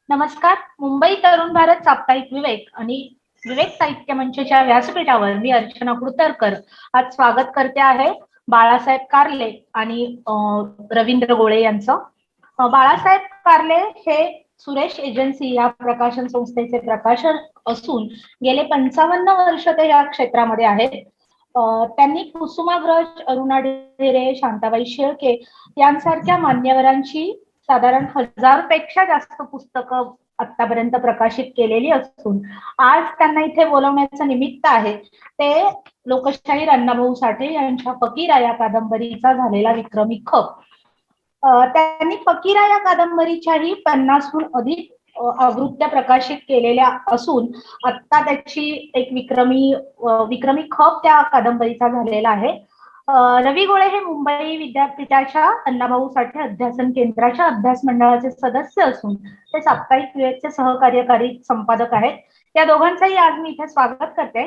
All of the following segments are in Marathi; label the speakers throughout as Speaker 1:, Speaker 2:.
Speaker 1: नमस्कार. मुंबई तरुण भारत साप्ताहिक विवेक आणि विवेक साहित्य मंचच्या व्यासपीठावर मी अर्चना कुडतरकर आज स्वागत करते आहे बाळासाहेब कारले आणि रवींद्र गोळे यांचं. बाळासाहेब कारले हे सुरेश एजन्सी या प्रकाशन संस्थेचे प्रकाशक असून गेले 55 वर्ष ते या क्षेत्रामध्ये आहेत. त्यांनी कुसुमाग्रज, अरुणा ढेरे, शांताबाई शेळके यांसारख्या मान्यवरांची साधारण 1000पेक्षा जास्त पुस्तकं आतापर्यंत प्रकाशित केलेली असून आज त्यांना इथे बोलवण्याचं निमित्त आहे ते लोकशाहीर अण्णाभाऊ साठे यांच्या फकीरा या कादंबरीचा झालेला विक्रमी खप. त्यांनी फकीरा या कादंबरीच्याही 50हून अधिक आवृत्त्या प्रकाशित केलेल्या असून आता त्याची एक विक्रमी खप त्या कादंबरीचा झालेला आहे. रवी गोळे हे मुंबई विद्यापीठाच्या अण्णाभाऊ साठे अध्यासन केंद्राच्या अभ्यास मंडळाचे सदस्य असून ते साप्ताहिक विवेकचे सहकार्यकारी संपादक आहेत. या दोघांचंही आज मी इथे स्वागत करते.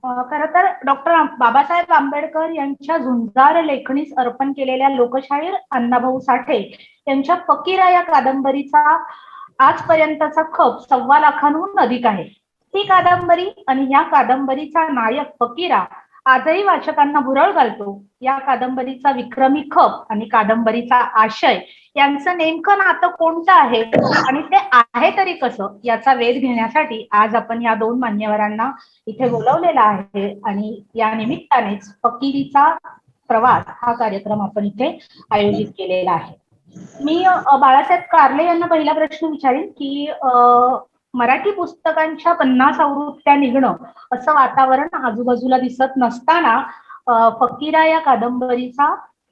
Speaker 1: खरं तर डॉक्टर बाबासाहेब आंबेडकर यांच्या झुंजार लेखणीस अर्पण केलेल्या लोकशाहीर अण्णाभाऊ साठे यांच्या फकीरा या कादंबरीचा आजपर्यंतचा खप 1.25 लाखांहून अधिक आहे. ही कादंबरी आणि या कादंबरीचा नायक फकीरा आजही वाचकांना भुरळ घालतो. या कादंबरीचा विक्रमी खप आणि कादंबरीचा आशय यांचं नेमकं नातं कोणतं आहे आणि ते आहे तरी कसं याचा वेध घेण्यासाठी आज आपण या दोन मान्यवरांना इथे बोलवलेला आहे आणि या निमित्तानेच फकिरीचा प्रवास हा कार्यक्रम आपण इथे आयोजित केलेला आहे. मी बाळासाहेब कारले यांना पहिला प्रश्न विचारेन की मराठी पुस्तकांच्या 50 आवृत्त्या निघणं असं वातावरण आजूबाजूला दिसत नसताना फकीरा या कादंबरीचा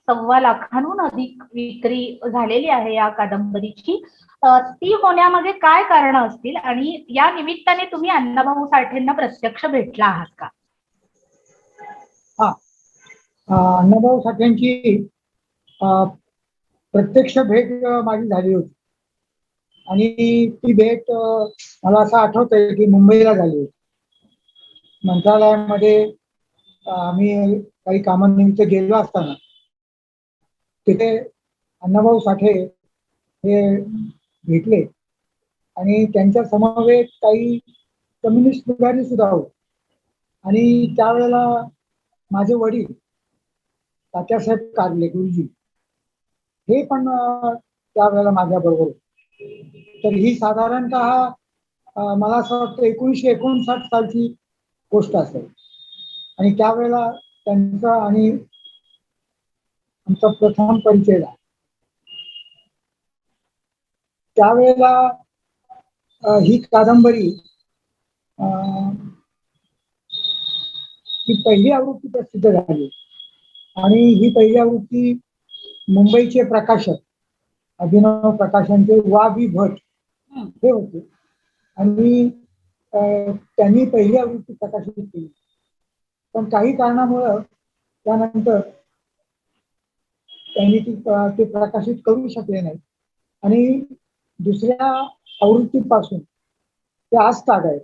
Speaker 1: 1.25 लाखांहून अधिक विक्री झालेली आहे या कादंबरीची. ती होण्यामागे काय कारण असतील आणि या निमित्ताने तुम्ही अण्णाभाऊ साठेंना प्रत्यक्ष भेटला आहात का?
Speaker 2: अण्णाभाऊ साठेंची प्रत्यक्ष भेट माझी झाली होती आणि ती भेट मला असं आठवतंय की मुंबईला झाली होती. मंत्रालयामध्ये आम्ही काही कामानिमित्त गेलो असताना तिथे अण्णाभाऊ साठे हे भेटले आणि त्यांच्या समवेत काही कम्युनिस्ट पुढारी सुद्धा होते आणि त्यावेळेला माझे वडील तात्यासाहेब कारले गुरुजी हे पण त्यावेळेला माझ्या बरोबर. तर ही साधारणतः मला असं वाटतं 1959 सालची गोष्ट असेल आणि त्यावेळेला त्यांचा आणि आमचा प्रथम परिचय झाला. त्यावेळेला ही कादंबरी ही पहिली आवृत्ती प्रसिद्ध झाली आणि ही पहिली आवृत्ती मुंबईचे प्रकाशक अभिनव प्रकाशनचे वा.बी. भट हे होते आणि त्यांनी पहिली आवृत्ती प्रकाशित केली. पण काही कारणामुळं त्यानंतर त्यांनी ते प्रकाशित करू शकले नाही आणि दुसऱ्या आवृत्तीपासून ते आज तागायत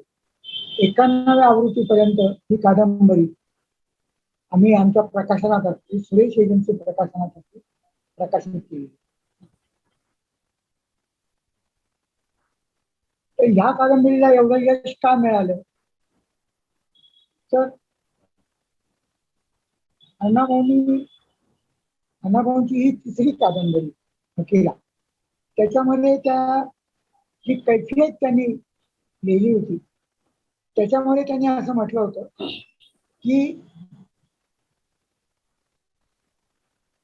Speaker 2: 91व्या आवृत्तीपर्यंत ही कादंबरी आम्ही आमच्या प्रकाशनातर्फे सुरेश एजन्सी प्रकाशनातर्फे प्रकाशित केली. तर ह्या कादंबरीला एवढं यश का मिळालं तर अण्णाभाऊंची ही तिसरी कादंबरी फकीरा त्याच्यामध्ये जी कैफियत त्यांनी लिहिली होती त्याच्यामध्ये त्यांनी असं म्हटलं होतं की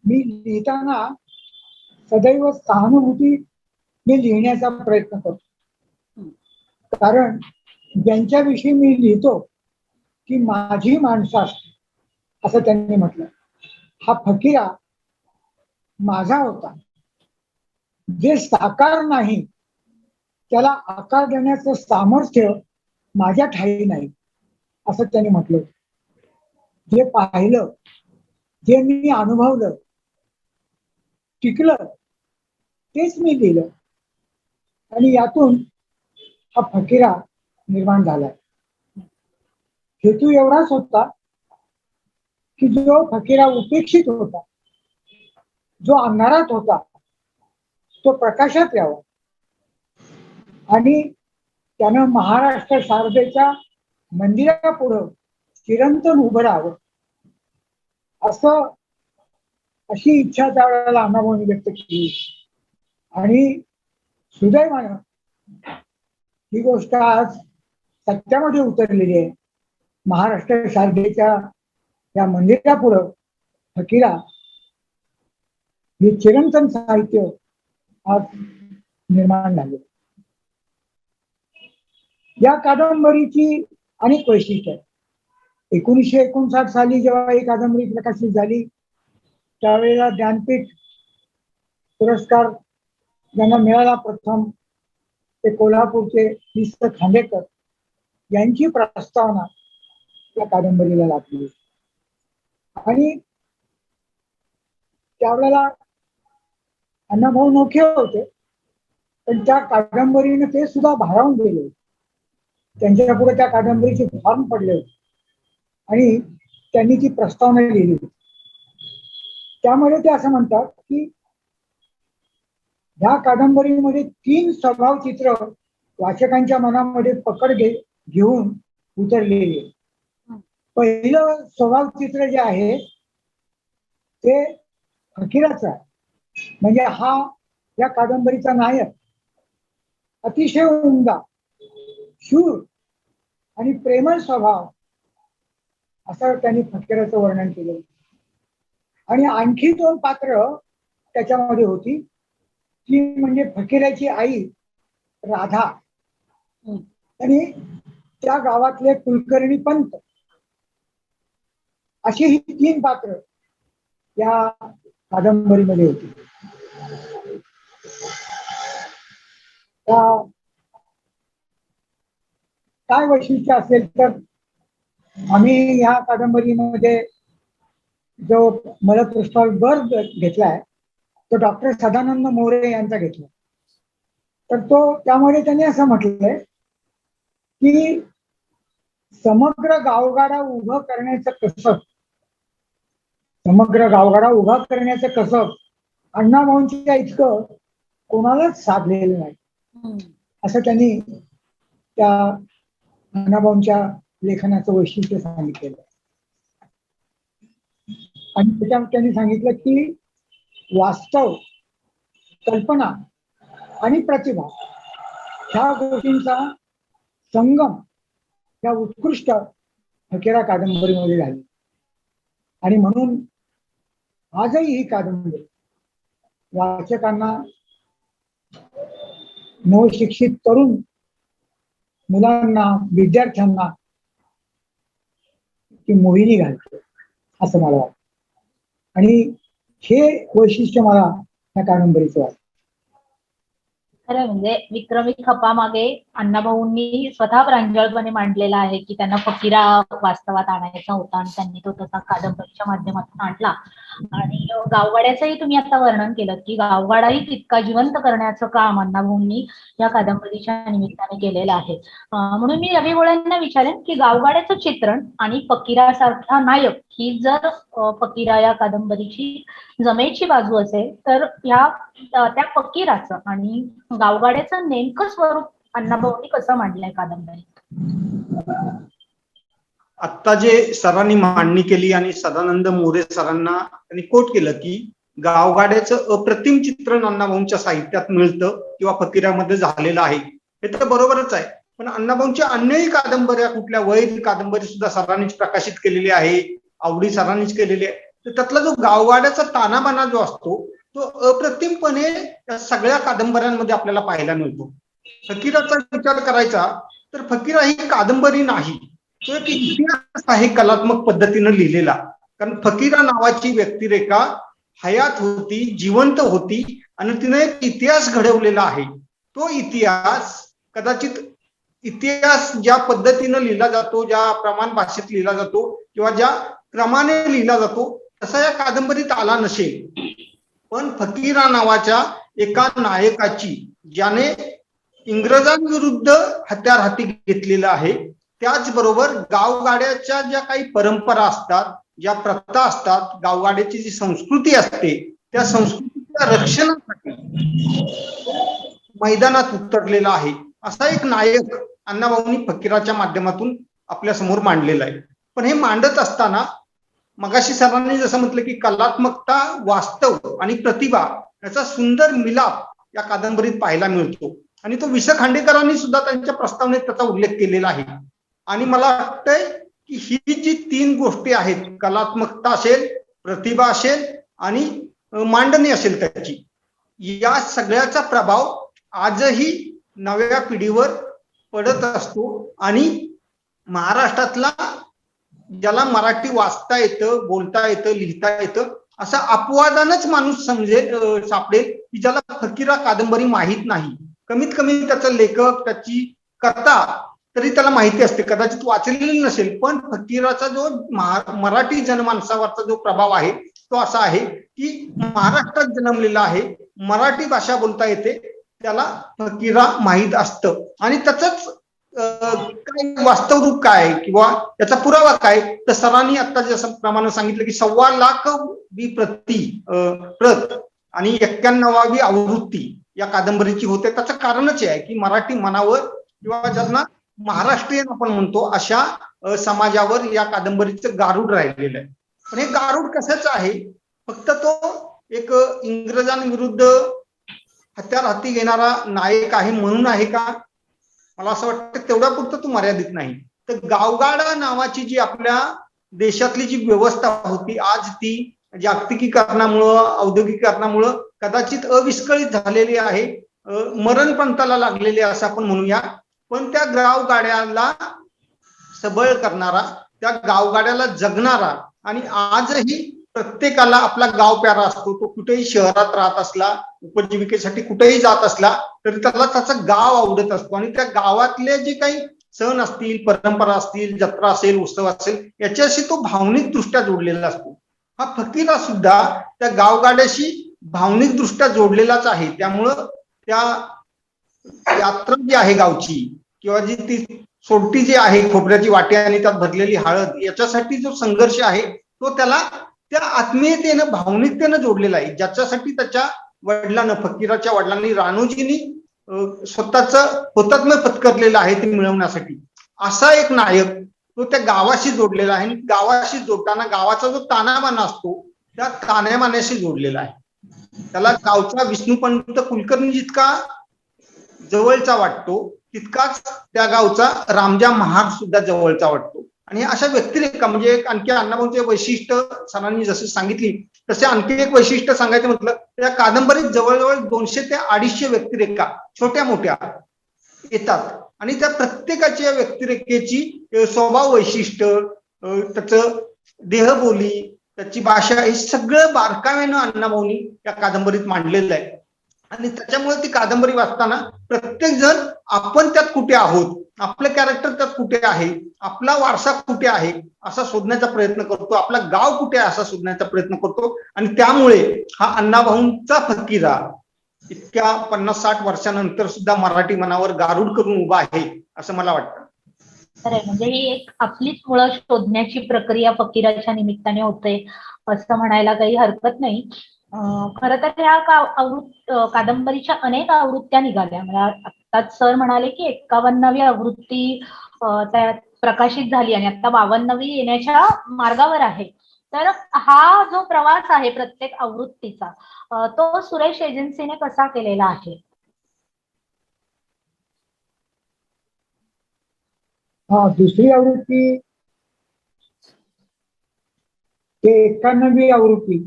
Speaker 2: मी लिहिताना सदैव सहानुभूतीने लिहिण्याचा प्रयत्न करतो, कारण ज्यांच्याविषयी मी लिहितो की माझी माणसं असते असं त्यांनी म्हटलं. हा फकीरा माझा होता, जे साकार नाही त्याला आकार देण्याचं सामर्थ्य माझ्या ठाई नाही असं त्यांनी म्हटलं. जे पाहिलं, जे मी अनुभवलं, टिकलं तेच मी लिहिलं आणि यातून हा फकीरा निर्माण झालाय. हेतू एवढाच होता की जो फकीरा उपेक्षित होता, जो अंधारात होता, तो प्रकाशात यावा. आणि त्यानं महाराष्ट्र शारदेच्या मंदिरापुढं चिरंतन उभं राहावं असं अशी इच्छा त्यावेळेला अण्णाभाऊंनी व्यक्त केली. आणि सुदैवानं ही गोष्ट आज सत्यामध्ये उतरलेली आहे. महाराष्ट्र शारदेच्या या मंदिरापुढं फकीरा हे चिरंतन साहित्य आज निर्माण झाले. या कादंबरीची अनेक वैशिष्ट्य आहेत. 1959 साली जेव्हा ही कादंबरी प्रकाशित झाली त्यावेळेला ज्ञानपीठ पुरस्कार ज्यांना मिळाला प्रथम ते कोल्हापूरचे वि.स. खांडेकर यांची प्रस्तावना या कादंबरीला लागली. आणि त्यावेळेला अण्णाभाऊ नोखे होते, पण त्या कादंबरीने ते सुद्धा भारावून गेले. त्यांच्या पुढे त्या कादंबरीचे फॉर्म पडले होते आणि त्यांनी ती प्रस्तावना लिहिली होती. त्यामध्ये ते असं म्हणतात की ह्या कादंबरीमध्ये 3 स्वभाव चित्र वाचकांच्या मनामध्ये पकड घेऊन उतरलेली आहे. पहिलं स्वभाव चित्र जे आहे ते फकीराचं आहे. म्हणजे हा या कादंबरीचा नायक अतिशय उमदा, शूर आणि प्रेमळ स्वभाव असं त्यांनी फकीराचं वर्णन केलं. आणि आणखी 2 पात्र त्याच्यामध्ये होती, ती म्हणजे फकीराची आई राधा आणि त्या गावातले कुलकर्णी पंत, अशी ही 3 पात्र या कादंबरीमध्ये होती. काय वैशिष्ट्य असेल तर आम्ही या कादंबरीमध्ये जो मला पुरस्कार घेतलाय तो डॉक्टर सदानंद मोरे यांचा घेतला. तर तो त्यामध्ये त्यांनी असं म्हटलंय की समग्र गावगाडा उभं करण्याचं कसब, समग्र गावगाडा उभा करण्याचं कसब अण्णाभाऊंच्या इतकं कोणालाच साधलेलं नाही, असं त्यांनी त्या अण्णाभाऊंच्या लेखनाचं वैशिष्ट्य सांगितलेलं. आणि त्याच्यात त्यांनी सांगितलं की वास्तव, कल्पना आणि प्रतिभा ह्या गोष्टींचा संगम या उत्कृष्ट फकीरा कादंबरीमध्ये झाली. आणि म्हणून आजही ही कादंबरी वाचकांना, नवशिक्षित तरुण मुलांना, विद्यार्थ्यांना ती मोहिनी घालते असं मला वाटतं. आणि हे वैशिष्ट्य मला या कादंबरीचं वाटतं.
Speaker 1: खरं म्हणजे विक्रमी खपामागे अण्णाभाऊंनी स्वतः प्रांजळपणे मांडलेला आहे की त्यांना फकीरा वास्तवात आणायचा होता आणि त्यांनी तो तसा कादंबरीच्या माध्यमातून आणला. आणि गावगाड्याचंही तुम्ही आता वर्णन केलं की गावगाडाही तितका जिवंत करण्याचं काम अण्णाभाऊंनी या कादंबरीच्या निमित्ताने केलेलं आहे. म्हणून मी रवी गोळ्यांना विचारेन की गावगाड्याचं चित्रण आणि फकीरासारखा नायक ही जर फकीरा या कादंबरीची जमेची बाजू असेल तर त्या फकीराचं आणि गावगाड्याचं नेमकं स्वरूप अण्णाभाऊंनी कसं मांडलंय कादंबरीत?
Speaker 3: आता जे सरांनी मांडणी केली आणि सदानंद मोरे सरांना त्यांनी कोट केलं की गावगाड्याचं अप्रतिम चित्रण अण्णाभाऊंच्या साहित्यात मिळतं किंवा फकीरामध्ये झालेलं आहे, हे तर बरोबरच आहे. पण अण्णाभाऊंच्या अन्यही कादंबऱ्या, कुठल्या वैद कादंबरी सुद्धा सरांनीच प्रकाशित केलेली आहे, आवडी सरांनीच केलेली आहे. तर त्यातला जो गावगाड्याचा तानाबाना जो असतो तो अप्रतिमपणे या सगळ्या कादंबऱ्यांमध्ये आपल्याला पाहायला मिळतो. फकीराचा विचार करायचा तर फकीरा ही कादंबरी नाही, तो एक इतिहास आहे कलात्मक पद्धतीनं लिहिलेला. कारण फकीरा नावाची व्यक्तिरेखा हयात होती, जिवंत होती आणि तिने एक इतिहास घडवलेला आहे. तो इतिहास कदाचित इतिहास ज्या पद्धतीनं लिहिला जातो, ज्या प्रमाण भाषेत लिहिला जातो किंवा ज्या क्रमाने लिहिला जातो तसा या कादंबरीत आला नसेल. पण फकीरा नावाच्या एका नायकाची, ज्याने इंग्रजांविरुद्ध हत्यार हाती घेतलेलं आहे, त्याचबरोबर गावगाड्याच्या ज्या काही परंपरा असतात, ज्या प्रथा असतात, गावगाड्याची जी संस्कृती असते त्या संस्कृतीच्या रक्षणासाठी मैदानात उतरलेला आहे. असा एक नायक अण्णाभाऊंनी फकीराच्या माध्यमातून आपल्या समोर मांडलेला आहे. पण हे मांडत असताना मगाशी सरांनी जसं म्हटलं की कलात्मकता, वास्तव आणि प्रतिभा याचा सुंदर मिलाप या कादंबरीत पाहायला मिळतो. आणि तो वि स खांडेकरांनी सुद्धा त्यांच्या प्रस्तावनेत त्याचा उल्लेख केलेला आहे. आणि मला वाटतंय की ही जी तीन गोष्टी आहेत, कलात्मकता असेल, प्रतिभा असेल आणि मांडणी असेल त्याची, या सगळ्याचा प्रभाव आजही नव्या पिढीवर पडत असतो. आणि महाराष्ट्रातला ज्याला मराठी वाचता येतं, बोलता येतं, लिहिता येतं, असा अपवादानच माणूस सापडेल की ज्याला फकीरा कादंबरी माहीत नाही. कमीत कमी त्याचा लेखक, त्याची कथा तरी त्याला माहिती असते, कदाचित वाचलेली नसेल, पण फकीराचा जो मराठी जनमानसावरचा जो प्रभाव आहे तो असा आहे की महाराष्ट्रात जन्मलेला आहे, मराठी भाषा बोलता येते, त्याला फकीरा माहीत असतं. आणि त्याच काय वास्तव रूप काय किंवा त्याचा पुरावा काय, तर सरांनी आता जसं प्रमाणे सांगितलं की 1.25 प्रत आणि 91वी आवृत्ती या कादंबरीची होते. त्याचं कारणच आहे की मराठी मनावर किंवा ज्यांना महाराष्ट्रीयन आपण म्हणतो अशा समाजावर या कादंबरीचं गारूड राहिलेलं आहे. पण हे गारूड कशाचं आहे? फक्त तो एक इंग्रजांविरुद्ध हत्यार हाती घेणारा नायक आहे म्हणून आहे का? मला असं वाटतं तेवढ्या पुरतं तो मर्यादित नाही. तर गावगाडा नावाची जी आपल्या देशातली जी व्यवस्था होती, आज ती जागतिकीकरणामुळं, औद्योगिकीकरणामुळं कदाचित अविस्कळीत झालेली आहे, मरणपंथाला लागलेली असं आपण म्हणूया. पण त्या गावगाड्याला सबळ करणारा, त्या गावगाड्याला जगणारा आणि आजही प्रत्येकाला आपला गाव प्यारा असतो. तो कुठेही शहरात राहत असला, उपजीविकेसाठी कुठेही जात असला तरी त्याला त्याचं गाव आवडत असतो. आणि त्या गावातले जे काही सण असतील, परंपरा असतील, जत्रा असेल, उत्सव असेल, याच्याशी तो भावनिक दृष्ट्या जोडलेला असतो. हा फकीरा सुद्धा त्या गावगाड्याशी भावनिक दृष्ट्या जोडलेलाच आहे. त्यामुळं त्या यात्रा जी आहे गावची किंवा जी ती सोडती जी आहे, खोबऱ्याची वाटी आणि त्यात भरलेली हळद, याच्यासाठी जो संघर्ष आहे तो त्याला त्या आत्मीयतेनं, भावनिकतेनं जोडलेला आहे, ज्याच्यासाठी त्याच्या वडिलांना, फकीराच्या वडिलांनी, राणोजींनी स्वतःच हुतात्म्य पत्करलेलं आहे ते मिळवण्यासाठी. असा एक नायक तो त्या गावाशी जोडलेला आहे. आणि गावाशी जोडताना गावाचा जो तानाबाना असतो त्या तानाबाण्याशी जोडलेला आहे. त्याला गावचा विष्णुपंत कुलकर्णी जितका जवळचा वाटतो, तितकाच त्या गावचा रामजा महार सुद्धा जवळचा वाटतो. आणि अशा व्यक्तिरेखा म्हणजे एक आणखी अण्णाभाऊंचे वैशिष्ट्य सरांनी जसं सांगितली तसे आणखी एक वैशिष्ट्य सांगायचं म्हटलं, त्या कादंबरीत जवळजवळ 200 ते 250 व्यक्तिरेखा छोट्या मोठ्या येतात. आणि त्या प्रत्येकाच्या व्यक्तिरेखेची स्वभाव वैशिष्ट्य, त्याचं देहबोली, त्याची भाषा, हे सगळं बारकाव्यानं अण्णाभाऊंनी या कादंबरीत मांडलेलं आहे. आणि त्याच्यामुळे ती कादंबरी वाचताना प्रत्येक जण आपण त्यात कुठे आहोत, आपलं कॅरेक्टर त्यात कुठे आहे, आपला वारसा कुठे आहे असा शोधण्याचा प्रयत्न करतो, आपला गाव कुठे आहे असा शोधण्याचा प्रयत्न करतो. आणि त्यामुळे हा अण्णाभाऊंचा फकीरा इतक्या 50-60 वर्षानंतर सुद्धा मराठी मनावर गारूड करून उभा आहे असं मला वाटतं.
Speaker 1: खरंय, म्हणजे ही एक आपलीच मुळं शोधण्याची प्रक्रिया फकीराच्या निमित्ताने होते असं म्हणायला काही हरकत नाही. खरं तर ह्या कादंबरीच्या अनेक आवृत्त्या निघाल्या. मला आत्ताच सर म्हणाले की 51वी आवृत्ती त्यात प्रकाशित झाली आणि आता 52वी येण्याच्या मार्गावर आहे. तर हा जो प्रवास आहे प्रत्येक आवृत्तीचा, तो सुरेश एजन्सीने कसा केलेला आहे?
Speaker 2: दुसरी आवृत्ती ते 91वी आवृत्ती,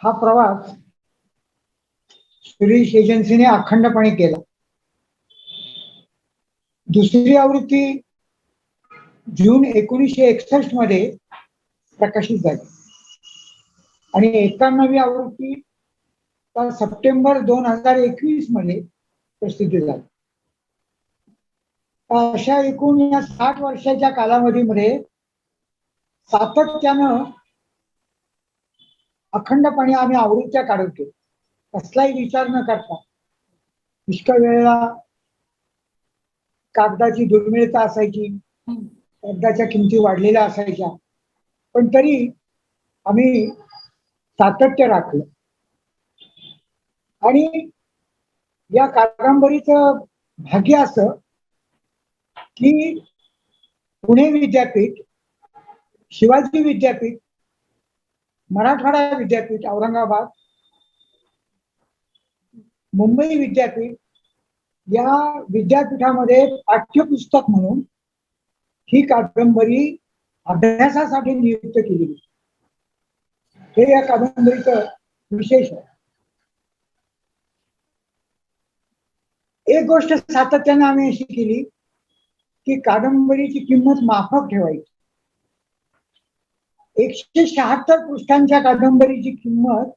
Speaker 2: हा प्रवास सुरेश एजन्सीने अखंडपणे केला. दुसरी आवृत्ती जून 1961 मध्ये प्रकाशित झाली आणि 91वी आवृत्ती सप्टेंबर 2021 मध्ये प्रसिद्ध झाली. अशा एकूण या 60 वर्षाच्या कालावधीमध्ये सातत्यानं अखंडपणे आम्ही आवृत्त्या काढत गेलो, कसलाही विचार न करता. पुष्कळ वेळेला कागदाची दुर्मिळता असायची, कागदाच्या किमती वाढलेल्या असायच्या, पण तरी आम्ही सातत्य राखलं. आणि या कादंबरीचं भाग्य असं की पुणे विद्यापीठ, शिवाजी विद्यापीठ, मराठवाडा विद्यापीठ औरंगाबाद, मुंबई विद्यापीठ या विद्यापीठामध्ये पाठ्यपुस्तक म्हणून ही कादंबरी अभ्यासासाठी नियुक्त केली. हे या कादंबरीचं विशेष आहे. एक गोष्ट सातत्याने आम्ही अशी केली की कादंबरीची किंमत माफक ठेवायची. 176 पृष्ठांच्या कादंबरीची किंमत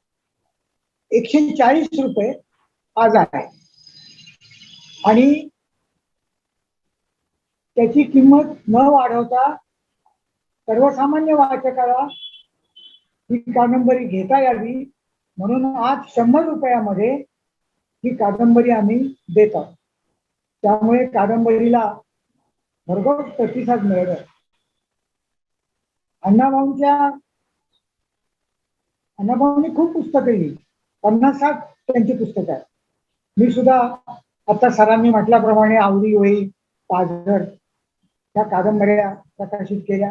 Speaker 2: 140 रुपये आज आहे आणि त्याची किंमत न वाढवता सर्वसामान्य वाचकाला ही कादंबरी घेता यावी म्हणून आज 100 रुपयामध्ये ही कादंबरी आम्ही देत आहोत. त्यामुळे कादंबरीला भरघोस प्रतिसाद मिळत आहे. अण्णाभाऊंनी खूप पुस्तकं लिहिली, 50-60 त्यांची पुस्तकं आहेत. मी सुद्धा आता सरांनी म्हटल्याप्रमाणे आवडी होई, पाझर ह्या कादंबऱ्या प्रकाशित केल्या.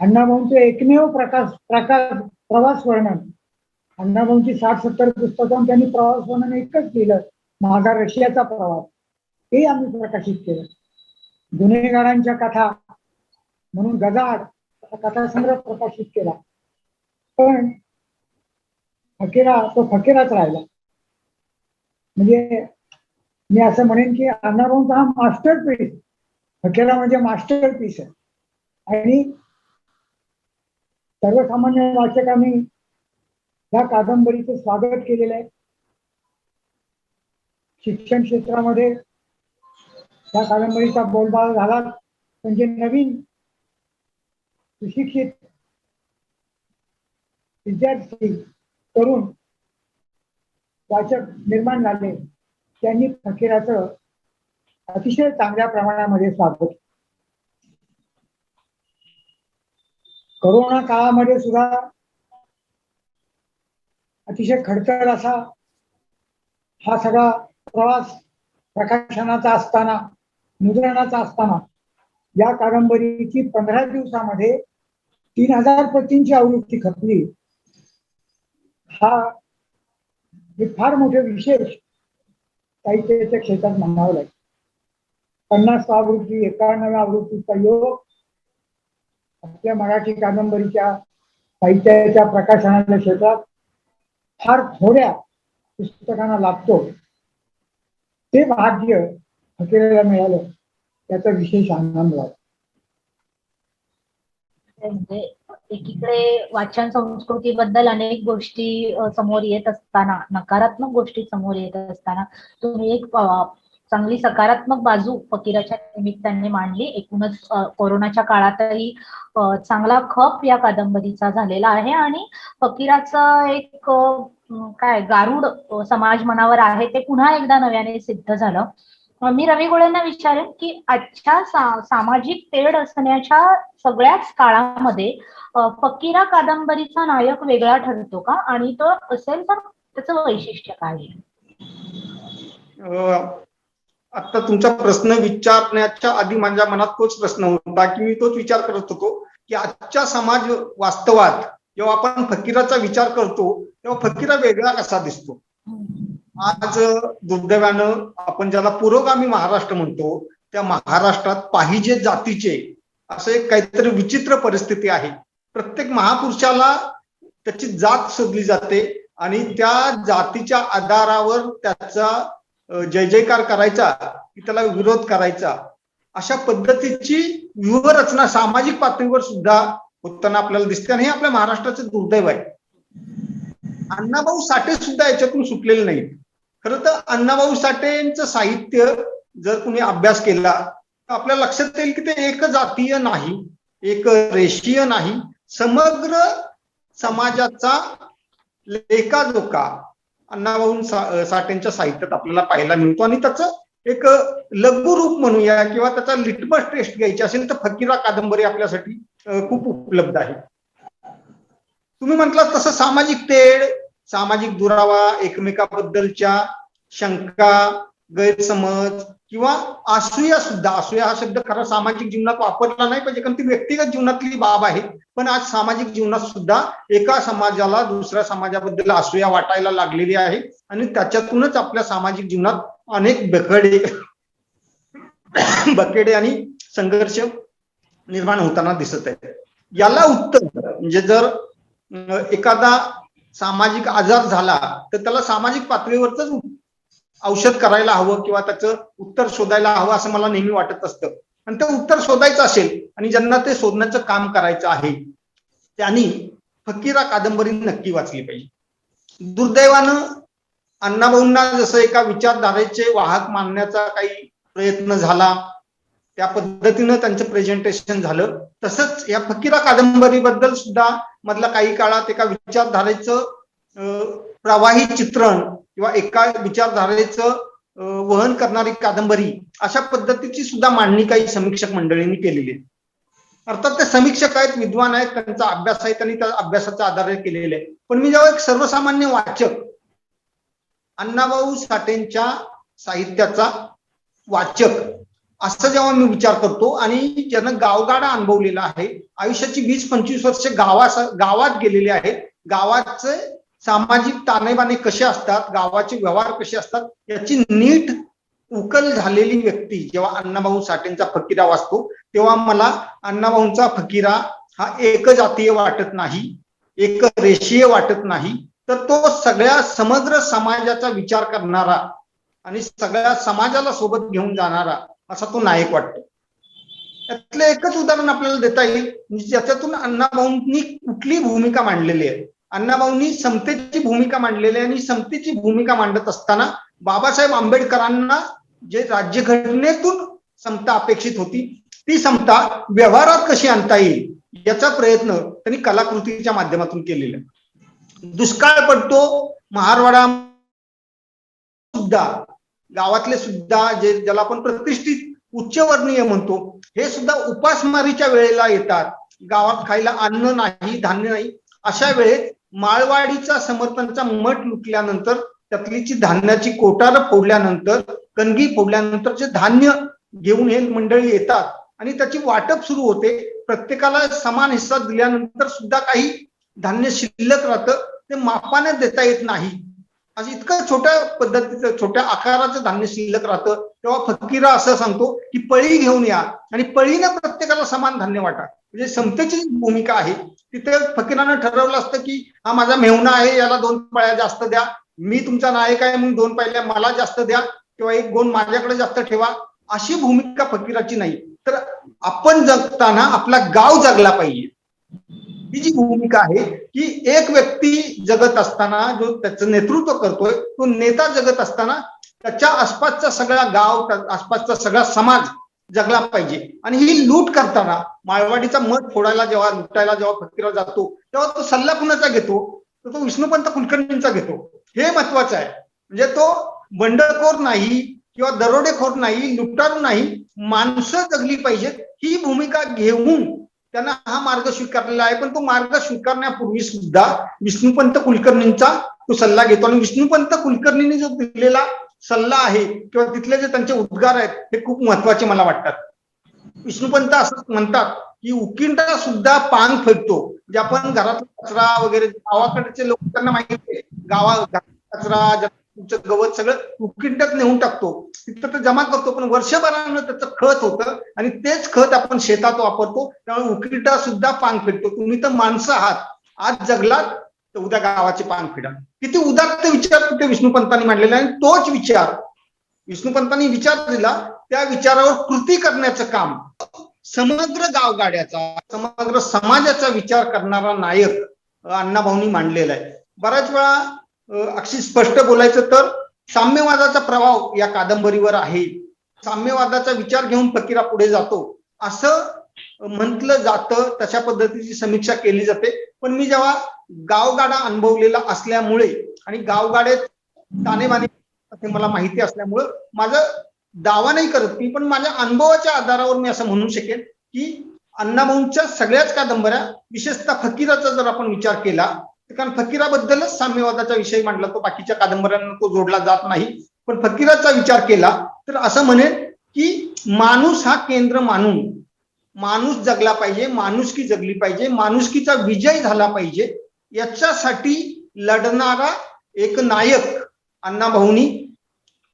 Speaker 2: अण्णाभाऊंचे एकमेव प्रवास वर्णन, अण्णाभाऊंची 60-70 पुस्तकं, त्यांनी प्रवास वर्णन एकच लिहिलं, माझा रशियाचा प्रवास, हे आम्ही प्रकाशित केलं. गुन्हेगारांच्या कथा म्हणून गजाड कथासंग्रह प्रकाशित केला, पण तो फकीराच राहिला. म्हणजे मी असं म्हणेन की अण्णाभाऊंचा हा मास्टरपीस, फकीरा म्हणजे मास्टरपीस आहे आणि सर्वसामान्य वाचकांनी या कादंबरीचं स्वागत केलेलं आहे. शिक्षण क्षेत्रामध्ये या कादंबरीचा बोलबाला झाला म्हणजे नवीन सुशिक्षित विद्यार्थी, तरुण वाचक निर्माण झाले, त्यांनी फकीराचं अतिशय चांगल्या प्रमाणामध्ये स्वागत. कोरोना काळामध्ये सुद्धा अतिशय खडतर असा हा सगळा प्रवास प्रकाशनाचा असताना, मुद्रणाचा असताना या कादंबरीची 15 दिवसामध्ये 3000 प्रतींची आवृत्ती खपली. हा फार मोठे विशेष साहित्याच्या क्षेत्रात म्हणावं लागेल. 50 आवृत्ती, 91 आवृत्तीचा योग आपल्या मराठी कादंबरीच्या साहित्याच्या प्रकाशनाच्या क्षेत्रात फार थोड्या पुस्तकांना लाभतो. ते भाग्य फकीराला मिळालं, त्याचा विशेष आनंद झाला.
Speaker 1: म्हणजे एकीकडे वाचन संस्कृतीबद्दल अनेक गोष्टी समोर येत असताना, नकारात्मक गोष्टी समोर येत असताना तुम्ही एक चांगली सकारात्मक बाजू फकीराच्या निमित्ताने मांडली. एकूणच कोरोनाच्या काळातही चांगला खप या कादंबरीचा झालेला आहे आणि फकीराचं एक काय गारुड समाज मनावर आहे ते पुन्हा एकदा नव्याने सिद्ध झालं. मी रवी गोळेंना विचारेन की आजच्या सामाजिक तेढ असण्याच्या सगळ्याच काळामध्ये फकीरा कादंबरीचा नायक वेगळा ठरतो का, आणि तो असेल तर त्याचं वैशिष्ट्य काय आहे?
Speaker 3: आता तुमचा प्रश्न विचारण्याच्या आधी माझ्या मनात तोच प्रश्न होता की मी तोच विचार करत होतो की आजच्या समाज वास्तवात जेव्हा आपण फकीराचा विचार करतो तेव्हा फकीरा वेगळा कसा दिसतो. आज दुर्दैवानं आपण ज्याला पुरोगामी महाराष्ट्र म्हणतो त्या महाराष्ट्रात पाहिजे जातीचे असे काहीतरी विचित्र परिस्थिती आहे. प्रत्येक महापुरुषाला त्याची जात शोधली जाते आणि त्या जातीच्या आधारावर त्याचा जय जयकार करायचा की त्याला विरोध करायचा, अशा पद्धतीची व्यूहरचना सामाजिक पातळीवर सुद्धा होताना आपल्याला दिसते आणि हे आपल्या महाराष्ट्राचं दुर्दैव आहे. अण्णाभाऊ साठे सुद्धा याच्यातून सुटलेले नाहीत. खरं तर अण्णाभाऊ साठेंचं साहित्य जर तुम्ही अभ्यास केला तर आपल्याला लक्षात येईल की ते एक जातीय नाही, एक रेषीय नाही, समग्र समाजाचा लेखाजोखा अण्णाभाऊ साठेंच्या साहित्यात आपल्याला पाहायला मिळतो. आणि त्याचं एक लघु रूप म्हणूया किंवा त्याचा लिटमस टेस्ट घ्यायची असेल तर फकीरा कादंबरी आपल्यासाठी खूप उपलब्ध आहे. तुम्ही म्हटलात तसं सामाजिक तेढ, सामाजिक दुरावा, एकमेकाबद्दलच्या शंका, गैरसमज किंवा असूया सुद्धा, असूया हा शब्द खरा सामाजिक जीवनात वापरला नाही पाहिजे, कारण ती व्यक्तिगत जीवनातली बाब आहे. पण आज सामाजिक जीवनात सुद्धा एका समाजाला दुसऱ्या समाजाबद्दल असूया वाटायला लागलेली आहे आणि त्याच्यातूनच आपल्या सामाजिक जीवनात अनेक बकेडे आणि संघर्ष निर्माण होताना दिसत आहे. याला उत्तर म्हणजे जर एखादा सामाजिक आजार झाला तर त्याला सामाजिक पातळीवरच औषध करायला हवं किंवा त्याचं उत्तर शोधायला हवं असं मला नेहमी वाटत असतं. आणि ते उत्तर शोधायचं असेल आणि ज्यांना ते शोधण्याचं काम करायचं आहे त्यांनी फकीरा कादंबरी नक्की वाचली पाहिजे. दुर्दैवानं अण्णाभाऊंना जसं एका विचारधारेचे वाहक मानण्याचा काही प्रयत्न झाला, त्या पद्धतीनं त्यांचं प्रेझेंटेशन झालं, तसंच या फकीरा कादंबरीबद्दल सुद्धा मधल्या काही काळात एका विचारधारेचं प्रवाही चित्रण किंवा एका विचारधारेचं वहन करणारी कादंबरी अशा पद्धतीची सुद्धा मांडणी काही समीक्षक मंडळींनी केलेली आहे. अर्थात ते समीक्षक आहेत, विद्वान आहेत, त्यांचा अभ्यास आहे, त्यांनी त्या अभ्यासाच्या आधारे केलेले आहे. पण मी जेव्हा एक सर्वसामान्य वाचक अण्णाभाऊ साठेंच्या साहित्याचा वाचक असं जेव्हा मी विचार करतो आणि ज्यानं गावगाडा अनुभवलेला आहे, आयुष्याची 20-25 वर्ष गावात गेलेली आहेत, गावाचे सामाजिक ताणेबाणे कसे असतात, गावाचे व्यवहार कसे असतात याची नीट उकल झालेली व्यक्ती जेव्हा अण्णाभाऊ साठेंचा फकीरा वाचतो तेव्हा मला अण्णाभाऊंचा फकीरा हा एकजातीय वाटत नाही, एक रेषीय वाटत नाही, तर तो सगळ्या समग्र समाजाचा विचार करणारा आणि सगळ्या समाजाला सोबत घेऊन जाणारा असा तो नायक वाटतो. यातलं एकच उदाहरण आपल्याला देता येईल ज्याच्यातून अण्णाभाऊंनी कुठली भूमिका मांडलेली आहे. अण्णाभाऊंनी समतेची भूमिका मांडलेली आहे आणि समतेची भूमिका मांडत असताना बाबासाहेब आंबेडकरांना जे राज्यघटनेतून समता अपेक्षित होती ती समता व्यवहारात कशी आणता येईल याचा प्रयत्न त्यांनी कलाकृतीच्या माध्यमातून केलेला आहे. दुष्काळ पडतो, महारवाडा सुद्धा, गावातले सुद्धा जे ज्याला आपण प्रतिष्ठित उच्चवर्णीय म्हणतो हे सुद्धा उपासमारीच्या वेळेला येतात. गावात खायला अन्न नाही, धान्य नाही, अशा वेळेत माळवाडीचा समर्थांचा मठ लुटल्यानंतर त्यातली धान्याची कोठार फोडल्यानंतर, कणगी फोडल्यानंतर जे धान्य घेऊन हे मंडळी येतात आणि त्याची वाटप सुरू होते. प्रत्येकाला समान हिस्सा दिल्यानंतर सुद्धा काही धान्य शिल्लक राहतं, ते मापाने देता येत नाही. असं इतकं छोट्या पद्धतीचं छोट्या आकाराचं धान्य शिल्लक राहतं. तेव्हा फकीरा असं सांगतो की पळी घेऊन या आणि पळीनं प्रत्येकाला समान धान्य वाटा. म्हणजे समतेची भूमिका आहे. तिथे फकीरानं ठरवलं असतं की हा माझा मेहुणा आहे, याला 2 पळ्या जास्त द्या, मी तुमचा नायक आहे म्हणून 2 पळ्या मला जास्त द्या किंवा 1 गोण माझ्याकडे जास्त ठेवा, अशी भूमिका फकीराची नाही. तर आपण जगताना आपला गाव जगला पाहिजे ही जी भूमिका आहे की एक व्यक्ती जगत असताना जो त्याचं नेतृत्व करतोय तो नेता जगत असताना त्याच्या आसपासचा सगळा गाव, आसपासचा सगळा समाज जगला पाहिजे. आणि ही लूट करताना माळवाडीचा मठ फोडायला जेव्हा लुटायला जेव्हा फकीरा जातो तेव्हा तो सल्ला कुणाचा घेतो, तर तो विष्णुपंत कुलकर्णींचा घेतो. हे महत्वाचं आहे. म्हणजे तो बंडखोर नाही किंवा दरोडेखोर नाही, लुटारू नाही, माणसं जगली पाहिजेत ही भूमिका घेऊन त्यांना हा मार्ग स्वीकारलेला आहे. पण तो मार्ग स्वीकारण्यापूर्वी सुद्धा विष्णुपंत कुलकर्णींचा तो सल्ला घेतो आणि विष्णुपंत कुलकर्णींनी जो दिलेला सल्ला आहे किंवा तिथले जे त्यांचे उद्गार आहेत हे खूप महत्वाचे मला वाटतात. विष्णुपंत असं म्हणतात की उकिंडा सुद्धा पांग फेकतो. जे आपण घरातला कचरा वगैरे गावाकडचे लोक त्यांना माहिती आहे, गावात कचरा तुमचं गवत सगळं उकिंडात नेऊन टाकतो, तिथं तर जमा करतो, पण वर्षभरानं त्याचं खत होतं आणि तेच खत आपण शेतात वापरतो. त्यामुळे उकिंडा सुद्धा पांग फेकतो. तुम्ही तर माणसं आहात, आज जगलात तर उद्या गावाचे पांग फेडा. किती उदात्त विचार तिथे विष्णुपंतांनी मांडलेला आहे. आणि तोच विचार विष्णुपंतांनी विचार दिला, त्या विचारावर कृती करण्याचं काम समग्र गावगाड्याचा, समग्र समाजाचा विचार करणारा नायक अण्णाभाऊंनी मांडलेला आहे. बऱ्याच वेळा अगदी स्पष्ट बोलायचं तर साम्यवादाचा प्रभाव या कादंबरीवर आहे. साम्यवादाचा विचार घेऊन फकीरा पुढे जातो असं म्हटलं जातं, तशा पद्धतीची समीक्षा केली जाते. पण मी जेव्हा गावगाडा अनुभवलेला असल्यामुळे आणि गावगाडे ताणेबाणे मला माहिती असल्यामुळं माझं दावा नाही करत मी, पण माझ्या अनुभवाच्या आधारावर मी असं म्हणू शकेन की अण्णाभाऊंच्या सगळ्याच कादंबऱ्या, विशेषतः फकीराचा जर आपण विचार केला, कारण फकीराबद्दलच साम्यवादाचा विषय मांडला, तो बाकीच्या कादंबऱ्यांना तो जोडला जात नाही. पण फकीराचा विचार केला तर असं म्हणेल की माणूस हा केंद्र मानून माणूस जगला पाहिजे, माणुसकी जगली पाहिजे, माणुसकीचा विजय झाला पाहिजे, याच्यासाठी लढणारा एक नायक अण्णाभाऊंनी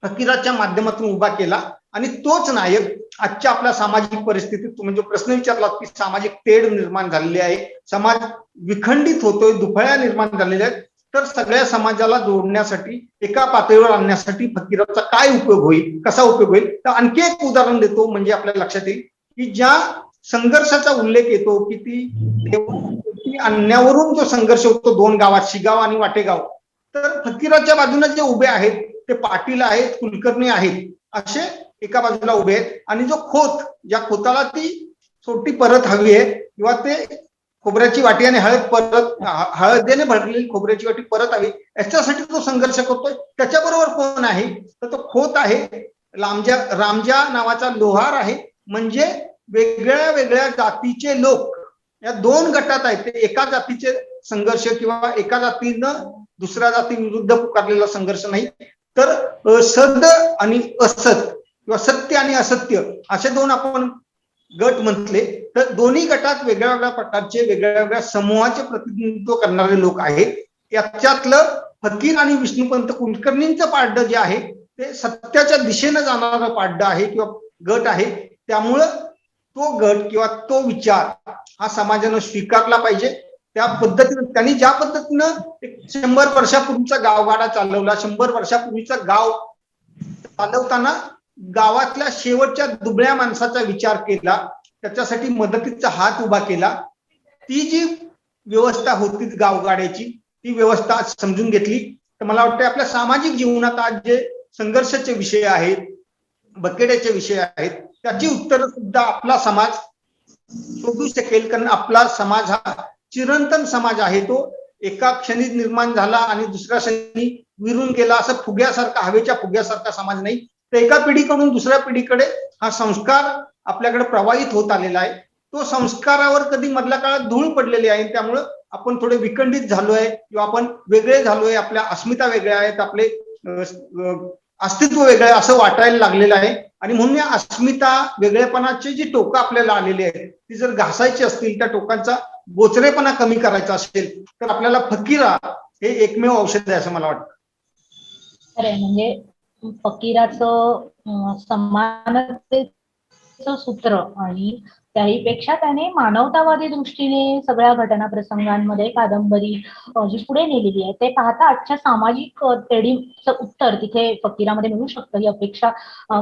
Speaker 3: फकीराच्या माध्यमातून उभा केला. आणि तोच नायक आजच्या आपल्या सामाजिक परिस्थितीत तुम्ही जो प्रश्न विचारला की सामाजिक तेढ निर्माण झालेली आहे, समाज विखंडित होतोय, दुफळ्या निर्माण झालेल्या आहेत, तर सगळ्या समाजाला जोडण्यासाठी एका पातळीवर आणण्यासाठी फकीराचा काय उपयोग होईल, कसा उपयोग होईल, तर आणखी एक उदाहरण देतो म्हणजे आपल्या लक्षात येईल की ज्या संघर्षाचा उल्लेख येतो की ती आणण्यावरून जो संघर्ष होतो दोन गावात, शिगाव आणि वाटेगाव, तर फकीराच्या बाजूने जे उभे आहेत ते पाटील आहेत, कुलकर्णी आहेत, असे एका बाजूला उभे आहेत. आणि जो खोत, ज्या खोताला ती सोटी परत हवी आहे किंवा ते खोबऱ्याची वाटी आणि हळदेने भरलेली खोबऱ्याची वाटी परत हवी, याच्यासाठी तो संघर्ष करतोय, त्याच्याबरोबर कोण आहे तर तो खोत आहे, रामजा नावाचा लोहार आहे. म्हणजे वेगळ्या वेगळ्या जातीचे लोक या दोन गटात आहेत. ते एका जातीचे संघर्ष किंवा एका जातीनं दुसऱ्या जाती विरुद्ध पुकारलेला संघर्ष नाही, तर सद आणि असत किंवा सत्य आणि असत्य असे दोन आपण गट म्हटले, तर दोन्ही गटात वेगळ्या वेगळ्या प्रकारचे वेगळ्या वेगळ्या समूहाचे प्रतिनिधित्व करणारे लोक आहेत. याच्यातलं फकीर आणि विष्णुपंत कुलकर्णींचं पारडं जे आहे ते सत्याच्या दिशेनं जाणारं पारडं आहे किंवा गट आहे. त्यामुळं तो गट किंवा तो विचार हा समाजानं स्वीकारला पाहिजे. त्या पद्धतीनं त्यांनी ज्या पद्धतीनं 100 वर्षापूर्वीचा गावगाडा चालवला, 100 वर्षापूर्वीचा गाव चालवताना गावातल्या शेवटच्या दुबळ्या माणसाचा विचार केला, त्याच्यासाठी मदतीचा हात उभा केला, ती जी व्यवस्था होती गावगाड्याची ती व्यवस्था आज समजून घेतली, तर मला वाटतं आपल्या सामाजिक जीवनात आज जे संघर्षाचे विषय आहेत, बकेड्याचे विषय आहेत, त्याची उत्तरं सुद्धा आपला समाज शोधू शकेल. कारण आपला समाज हा चिरंतन समाज आहे, तो एका क्षणी निर्माण झाला आणि दुसऱ्या क्षणी विरून गेला असं फुग्यासारखा, हवेच्या फुग्यासारखा समाज नाही, तर एका पिढीकडून दुसऱ्या पिढीकडे हा संस्कार आपल्याकडे प्रवाहित होत आलेला आहे. तो संस्कारावर कधी मधल्या काळात धूळ पडलेली आहे, त्यामुळं आपण थोडे विखंडित झालोय किंवा आपण वेगळे झालोय, आपल्या अस्मिता वेगळ्या आहेत, आपले अस्तित्व वेगळं आहे असं वाटायला लागलेलं आहे. आणि म्हणून या अस्मिता वेगळेपणाची जी टोकं आपल्याला आलेली आहेत ती जर घासायची असतील, त्या टोकांचा बोचरेपणा कमी करायचा असेल तर आपल्याला फकीरा हे एकमेव औषध आहे असं मला वाटतं.
Speaker 1: अरे म्हणजे फकीराचं समानतेचं सूत्र आणि त्याहीपेक्षा त्याने मानवतावादी दृष्टीने सगळ्या घटना प्रसंगांमध्ये कादंबरी जी पुढे नेलेली आहे ते पाहता आजच्या सामाजिक तेढीचं उत्तर तिथे फकीरामध्ये मिळू शकतं ही अपेक्षा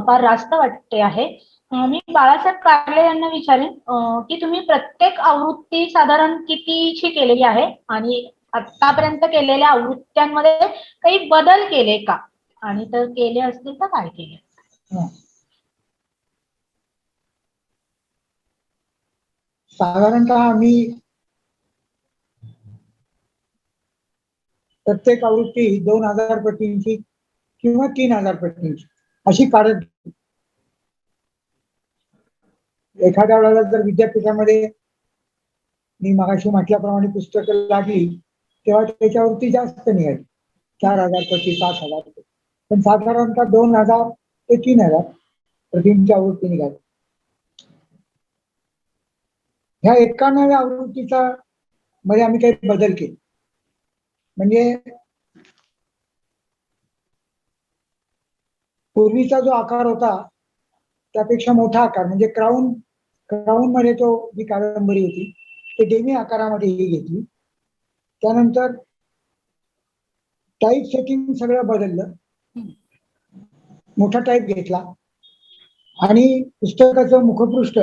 Speaker 1: फार रास्त वाटते आहे. मी बाळासाहेब कारले यांना विचारेन की तुम्ही प्रत्येक आवृत्ती साधारण कितीची केलेली आहे आणि आतापर्यंत केलेल्या आवृत्त्यांमध्ये काही बदल केले का, आणि तर केले असतील तर काय केले?
Speaker 2: साधारणतः आम्ही प्रत्येक आवृत्ती 2000 पटींची किंवा 3000 पटींची अशी काढत. एखाद्या वेळेला जर विद्यापीठामध्ये मी मगाशी म्हटल्याप्रमाणे पुस्तकं लागली तेव्हा त्याच्यावरती जास्त निघाली, 4000 पटी, 5000 पटी, पण साधारणतः 2000 ते 3000 पटींची आवृत्ती निघाली. ह्या 91व्या आवृत्तीचा मध्ये आम्ही काही बदल केले. म्हणजे पूर्वीचा जो आकार होता त्यापेक्षा मोठा आकार, म्हणजे क्राऊन मध्ये तो जी कादंबरी होती ते डेमी आकारामध्ये ही घेतली. त्यानंतर टाईप सेटिंग सगळं बदललं, मोठा टाईप घेतला आणि पुस्तकाचं मुखपृष्ठ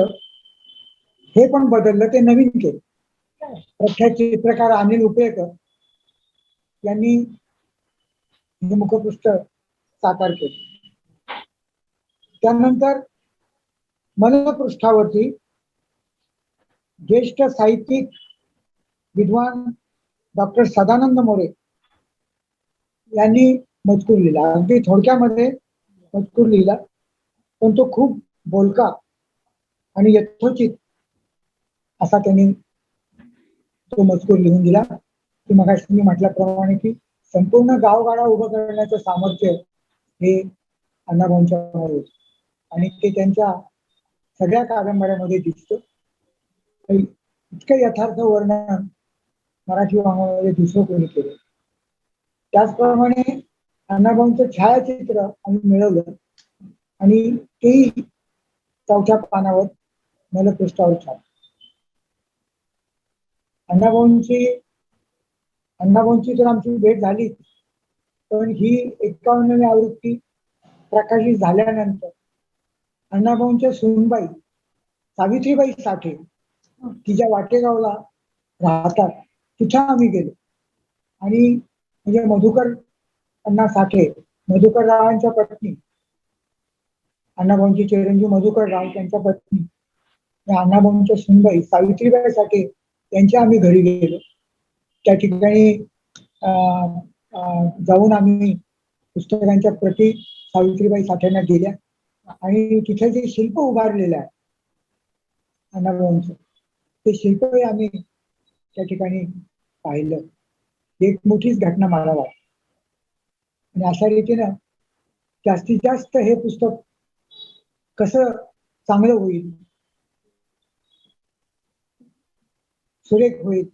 Speaker 2: हे पण बदललं, ते नवीन केलं. प्रख्यात चित्रकार अनिल उपळेकर यांनी हे मुखपृष्ठ साकार केलं. त्यानंतर मनपृष्ठावरती ज्येष्ठ साहित्यिक विद्वान डॉक्टर सदानंद मोरे यांनी मजकूर लिहिला. अगदी थोडक्यामध्ये मजकूर लिहिला, पण तो खूप बोलका आणि यथोचित असा त्यांनी तो मजकूर लिहून दिला. की मगाशी मी म्हटल्याप्रमाणे की संपूर्ण गावगाडा उभं करण्याचं सामर्थ्य हे अण्णाभाऊंच्या मध्ये होतं आणि ते त्यांच्या सगळ्या कादंबऱ्यामध्ये दिसतं. इतकं यथार्थ वर्णन मराठी वाङ्मयामध्ये दुसरं कोणी केलं. त्याचप्रमाणे अण्णाभाऊंचं छायाचित्र आम्ही मिळवलं आणि तेही 4थ्या पानावर नलपृष्ठावर छाप. अण्णाभाऊंची तर आमची भेट झाली, पण ही 51वी आवृत्ती प्रकाशित झाल्यानंतर अण्णाभाऊंच्या सूनबाई सावित्रीबाई साठे, की ज्या वाटेगावला राहतात, तिथं आम्ही गेलो आणि म्हणजे मधुकर अण्णा साठे, मधुकर रावांच्या पत्नी, अण्णाभाऊंची चिरंजीव मधुकर राव त्यांच्या पत्नी, अण्णाभाऊंच्या सुनबाई सावित्रीबाई साठे यांच्या आम्ही घरी गेलो. त्या ठिकाणी जाऊन आम्ही पुस्तकांच्या प्रती सावित्रीबाई साठेंना दिल्या आणि तिथे जे शिल्प उभारलेलं आहे अण्णाभाऊंचं, ते शिल्पही आम्ही त्या ठिकाणी पाहिलं. एक मोठीच घटना मला वाटते. आणि अशा रीतीनं जास्तीत जास्त हे पुस्तक कसं चांगलं होईल, सुरेख होईल,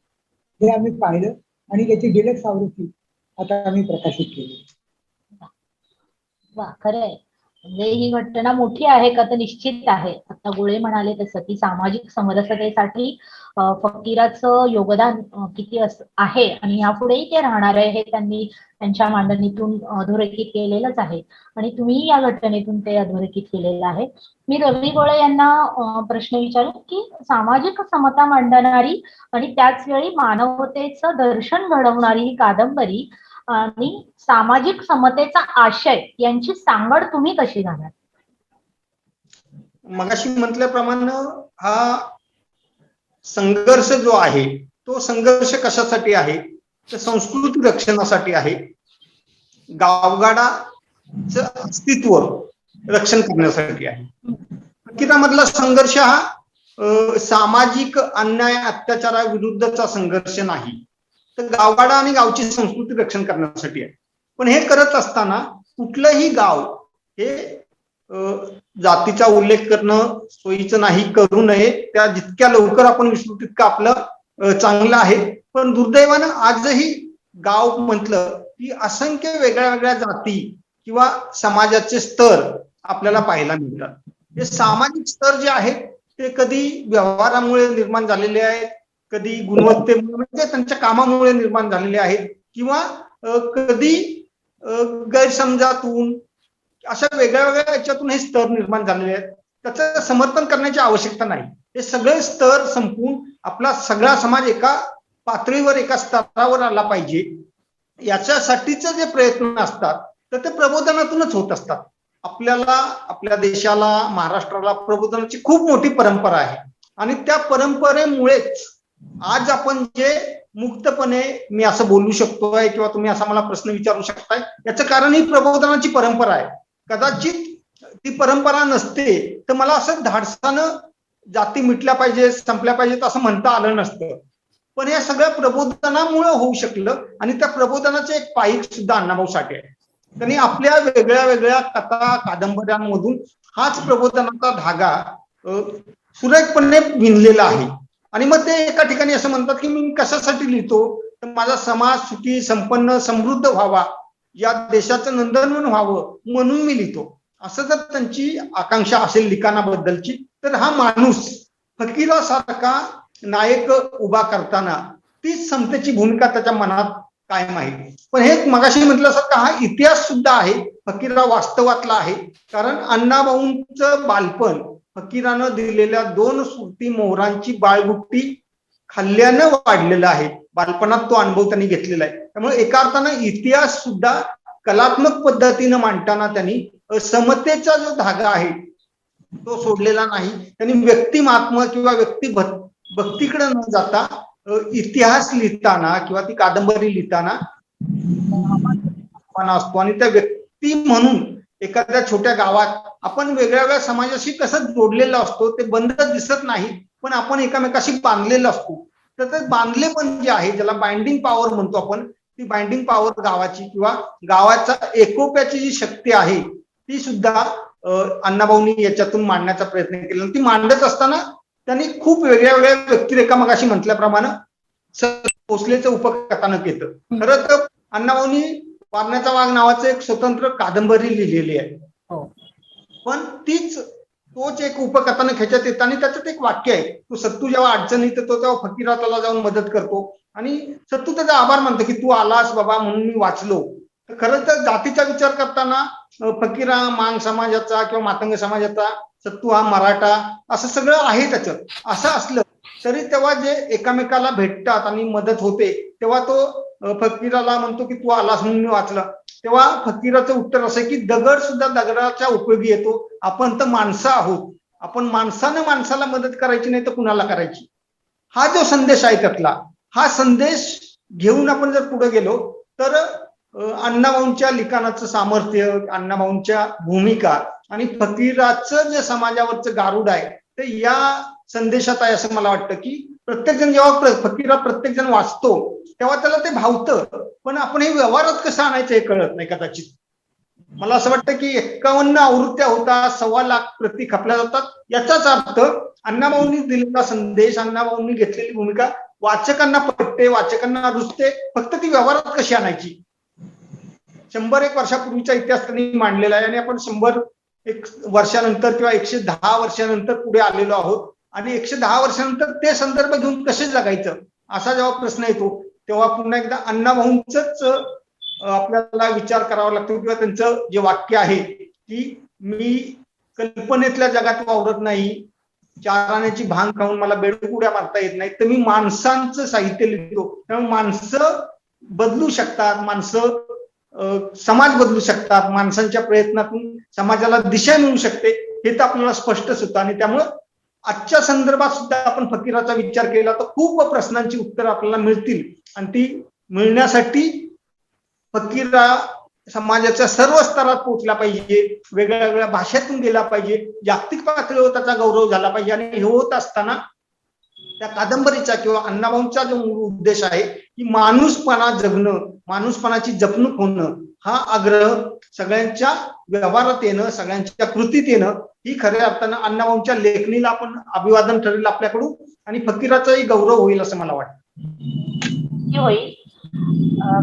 Speaker 2: हे आम्ही पाहिलं आणि त्याची डिलक्स आवृत्ती आता आम्ही प्रकाशित केली.
Speaker 1: वा, खरंय. म्हणजे ही घटना मोठी आहे का तर निश्चित आहे. आता गोळे म्हणाले तसं की सामाजिक समरसतेसाठी फकीराचं योगदान किती आहे आणि यापुढेही ते राहणार आहे हे त्यांनी त्यांच्या मांडणीतून अधोरेखित केलेलंच आहे आणि तुम्ही या घटनेतून ते अधोरेखित केलेलं आहे. मी रवी गोळे यांना प्रश्न विचारू की सामाजिक समता मांडणारी आणि त्याच वेळी मानवतेचं दर्शन घडवणारी ही कादंबरी आणि सामाजिक समतेचा आशय यांची सांगड तुम्ही कशी घालाल?
Speaker 3: मगाशी म्हटल्याप्रमाणे हा संघर्ष जो आहे तो संघर्ष कशासाठी आहे तर संस्कृती रक्षणासाठी आहे. गावगाडाचं अस्तित्व रक्षण करण्यासाठी आहे. फकीरामधला संघर्ष हा सामाजिक अन्याय अत्याचाराविरुद्धचा संघर्ष नाही, तर गावगाडा आणि गावची संस्कृती रक्षण करण्यासाठी आहे. पण हे करत असताना कुठलंही गाव हे जातीचा उल्लेख करणं सोयीचं नाही, करू नये. त्या जितक्या लवकर आपण विसरू तितकं आपलं चांगलं आहे. पण दुर्दैवानं आजही गाव म्हटलं की असंख्य वेगळ्या वेगळ्या जाती किंवा समाजाचे स्तर आपल्याला पाहायला मिळतात. हे सामाजिक स्तर जे आहेत ते कधी व्यवहारामुळे निर्माण झालेले आहेत, कधी गुणवत्तेमुळे म्हणजे त्यांच्या कामामुळे निर्माण झालेले आहेत किंवा कधी गैरसमजातून, अशा वेगळ्या वेगळ्या याच्यातून हे स्तर निर्माण झालेले आहेत. त्याचं समर्थन करण्याची आवश्यकता नाही. हे सगळे स्तर संपून आपला सगळा समाज एका पातळीवर, एका स्तरावर आला पाहिजे, याच्यासाठीचे जे प्रयत्न असतात तर ते प्रबोधनातूनच होत असतात. आपल्याला, आपल्या देशाला, महाराष्ट्राला प्रबोधनाची खूप मोठी परंपरा आहे आणि त्या परंपरेमुळेच आज आपण जे मुक्तपणे मी असं बोलू शकतोय किंवा तुम्ही असा मला प्रश्न विचारू शकताय, याचं कारण ही प्रबोधनाची परंपरा आहे. कदाचित ती परंपरा नसते तर मला असं धाडसानं जाती मिटल्या पाहिजे, संपल्या पाहिजेत असं म्हणता आलं नसतं. पण या सगळ्या प्रबोधनामुळे होऊ शकलं आणि त्या प्रबोधनाचे एक पाईक सुद्धा अण्णाभाऊ साठे आहे. त्यांनी आपल्या वेगळ्या वेगळ्या कथा कादंबऱ्यांमधून हाच प्रबोधनाचा धागा सुरेखपणे विणलेला आहे. आणि मग ते एका ठिकाणी असं म्हणतात की मी कशासाठी लिहितो तर माझा समाज सुखी, संपन्न, समृद्ध व्हावा, या देशाचं नंदनवन व्हावं म्हणून मी लिहितो. असं जर त्यांची आकांक्षा असेल लिखाणाबद्दलची तर हा माणूस फकीरासारखा नायक उभा करताना तीच समतेची भूमिका त्याच्या मनात कायम आहे. पण हे मगाशी म्हटल्यासारखा हा इतिहास सुद्धा आहे, फकीरा वास्तवातला आहे. कारण अण्णाभाऊंचं बालपण फकीरानं दिलेल्या 2 सुरती मोहरांची बाळगुट्टी खाल्ल्यानं वाढलेलं आहे. बालपणात तो अनुभव त्यांनी घेतलेला आहे. त्यामुळे एका अर्थानं इतिहास सुद्धा कलात्मक पद्धतीनं मांडताना त्यांनी समतेचा जो धागा आहे तो सोडलेला नाही. त्यांनी व्यक्तिमात्म किंवा भक्तीकडे न जाता इतिहास लिहिताना किंवा ती कादंबरी लिहिताना असतो आणि त्या व्यक्ती म्हणून एखाद्या छोट्या गावात आपण वेगळ्या वेगळ्या समाजाशी कसं जोडलेला असतो ते बंद दिसत नाही, पण आपण एकमेकाशी बांधलेलं असतो. तर ते बांधले पण जे आहे, ज्याला बाइंडिंग पॉवर म्हणतो आपण, ती बाइंडिंग पॉवर गावाची किंवा गावाचा एकोप्याची जी शक्ती आहे ती सुद्धा अण्णाभाऊंनी याच्यातून मांडण्याचा प्रयत्न केला. ती मांडत असताना त्यांनी खूप वेगळ्या वेगळ्या व्यक्तिरेखा मगाशी म्हटल्याप्रमाणे भोसलेचं उपकथानक येतं. खरं तर अण्णाभाऊंनी वारण्याचा वाघ नावाचं एक स्वतंत्र कादंबरी लिहिलेली आहे. पण तोच एक उपकथानक ह्याच्यात येतं आणि त्याच्यात एक वाक्य आहे, तो सत्तू जेव्हा अडचणीत येतो तेव्हा फकीरा त्याला जाऊन मदत करतो आणि सत्तू त्याचा आभार मानतो की तू आलास बाबा म्हणून मी वाचलो. तर खरं तर जातीचा विचार करताना फकीरा मांग समाजाचा किंवा मातंग समाजाचा, सत्तू हा मराठा, असं सगळं आहे त्याच्यात. असं असलं तरी तेव्हा जे एकमेकाला भेटतात आणि मदत होते तेव्हा तो फकीराला म्हणतो की तू आलास म्हणून मी वाचलं. तेव्हा फकीराचं उत्तर असं की दगड सुद्धा दगडाच्या उपयोगी येतो. आपण तर माणसं आहोत, आपण माणसानं माणसाला मदत करायची नाही तर कुणाला करायची. हा जो संदेश आहे त्यातला, हा संदेश घेऊन आपण जर पुढे गेलो तर अण्णाभाऊंच्या लिखाणाचं सामर्थ्य, अण्णाभाऊंच्या भूमिका आणि फकीराचं जे समाजावरचं गारुड आहे ते या संदेशात आहे असं मला वाटतं की प्रत्येक जण जेव्हा फकीरा प्रत्येक जण वाचतो तेव्हा त्याला ते भावतं, पण आपण हे व्यवहारात कसं आणायचं हे कळत नाही कदाचित. मला असं वाटतं की 51 आवृत्त्या होतात, 1.25 लाख प्रती खपल्या जातात. याचाच अर्थ अण्णाभाऊंनी दिलेला संदेश, अण्णाभाऊंनी घेतलेली भूमिका वाचकांना पटते, वाचकांना रुजते, फक्त ती व्यवहारात कशी आणायची. 100-1 वर्षापूर्वीचा इतिहास त्यांनी मांडलेला आहे आणि आपण 101 वर्षानंतर किंवा 110 वर्षानंतर पुढे आलेलो आहोत आणि 110 वर्षानंतर ते संदर्भ घेऊन कसे जगायचं असा जेव्हा प्रश्न येतो तेव्हा पुन्हा एकदा अण्णाभाऊंचंच आपल्याला विचार करावा लागतो किंवा त्यांचं जे वाक्य आहे की मी कल्पनेतल्या जगात वावरत नाही, चाराण्याची भांग खाऊन मला बेडुकुड्या मारता येत नाही, तर मी माणसांचं साहित्य लिहितो. त्यामुळे माणसं बदलू शकतात, माणसं समाज बदलू शकतात, माणसांच्या प्रयत्नातून समाजाला दिशा मिळू शकते हे तर आपल्याला स्पष्टच होतं. आणि त्यामुळं आजच्या संदर्भात सुद्धा आपण फकीराचा विचार केला तर खूप प्रश्नांची उत्तरं आपल्याला मिळतील आणि ती मिळण्यासाठी फकीरा समाजाच्या सर्व स्तरात पोहोचला पाहिजे, वेगळ्या वेगळ्या भाषेतून गेला पाहिजे, जागतिक पातळीवर त्याचा गौरव झाला पाहिजे. आणि हे होत असताना त्या कादंबरीचा किंवा अण्णाभाऊंचा जो मूळ उद्देश आहे की माणूसपणा जगणं, माणूसपणाची जपणूक होणं, हा आग्रह सगळ्यांच्या व्यवहारात येणं, सगळ्यांच्या कृतीत येणं, ही खऱ्या अर्थानं अण्णाभाऊंच्या लेखणीला आपण अभिवादन ठरेल आपल्याकडून आणि फकीराचाही गौरव होईल असं मला वाटतं.
Speaker 1: होईल.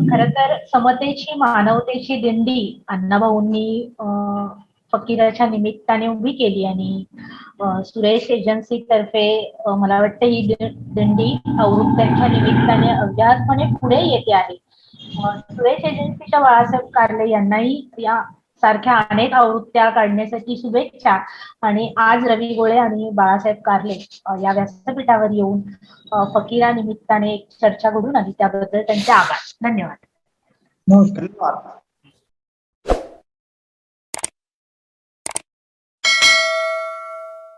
Speaker 1: खरं तर समतेची, मानवतेची दिंडी अण्णाभाऊंनी फकीराच्या निमित्ताने उभी केली आणि सुरेश एजन्सी तर्फे मला वाटतं ही दिंडी आवृत्त्यांच्या निमित्ताने अव्याहतपणे पुढे येते आहे. सुरेश एजन्सीच्या बाळासाहेब कारले यांनाही या सारख्या अनेक आवृत्त्या काढण्यासाठी शुभेच्छा. आणि आज रवी गोळे आणि बाळासाहेब कारले या व्यासपीठावर येऊन फकीरा निमित्ताने एक चर्चा घडून आली त्याबद्दल त्यांचे आभार. धन्यवाद.
Speaker 2: नमस्कार.
Speaker 3: धन्यवाद.